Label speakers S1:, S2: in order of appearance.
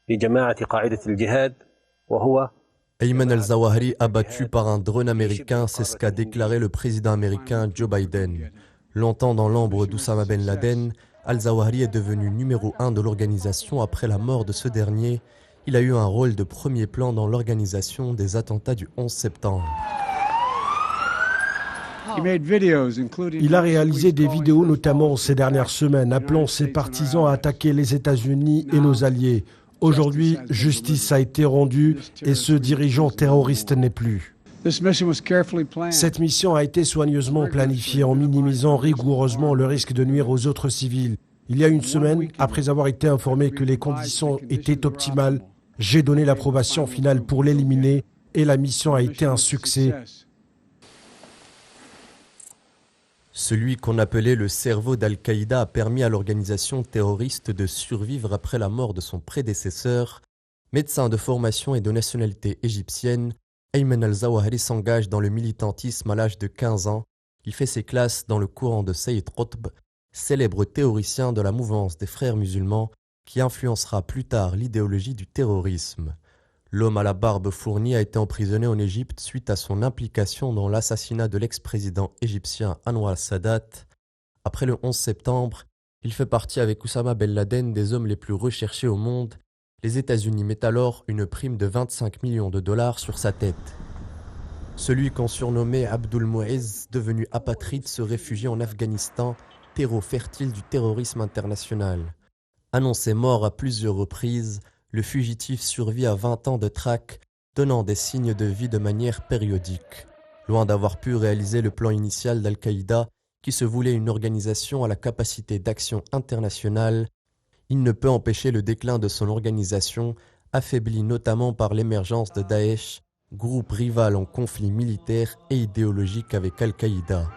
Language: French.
S1: لجماعة قاعدة الجهاد وهو
S2: Ayman al-Zawahiri abattu par un drone américain, c'est ce qu'a déclaré le président américain Joe Biden. Longtemps dans l'ombre d'Oussama Ben Laden, al-Zawahiri est devenu numéro 1 de l'organisation après la mort de ce dernier. Il a eu un rôle de premier plan dans l'organisation des attentats du 11 septembre.
S3: Il a réalisé des vidéos, notamment ces dernières semaines, appelant ses partisans à attaquer les États-Unis et nos alliés. Aujourd'hui, justice a été rendue et ce dirigeant terroriste n'est plus. Cette mission a été soigneusement planifiée en minimisant rigoureusement le risque de nuire aux autres civils. Il y a une semaine, après avoir été informé que les conditions étaient optimales, j'ai donné l'approbation finale pour l'éliminer et la mission a été un succès.
S2: Celui qu'on appelait le cerveau d'Al-Qaïda a permis à l'organisation terroriste de survivre après la mort de son prédécesseur. Médecin de formation et de nationalité égyptienne, Ayman al-Zawahiri s'engage dans le militantisme à l'âge de 15 ans. Il fait ses classes dans le courant de Sayyid Qutb, célèbre théoricien de la mouvance des frères musulmans qui influencera plus tard l'idéologie du terrorisme. L'homme à la barbe fournie a été emprisonné en Égypte suite à son implication dans l'assassinat de l'ex-président égyptien Anwar Sadat. Après le 11 septembre, il fait partie avec Oussama Ben Laden des hommes les plus recherchés au monde. Les États-Unis mettent alors une prime de 25 millions de dollars sur sa tête. Celui qu'on surnommait Abdul Mu'izz, devenu apatride, se réfugie en Afghanistan, terreau fertile du terrorisme international. Annoncé mort à plusieurs reprises, le fugitif survit à 20 ans de traque, donnant des signes de vie de manière périodique. Loin d'avoir pu réaliser le plan initial d'Al-Qaïda, qui se voulait une organisation à la capacité d'action internationale, il ne peut empêcher le déclin de son organisation, affaiblie notamment par l'émergence de Daesh, groupe rival en conflit militaire et idéologique avec Al-Qaïda.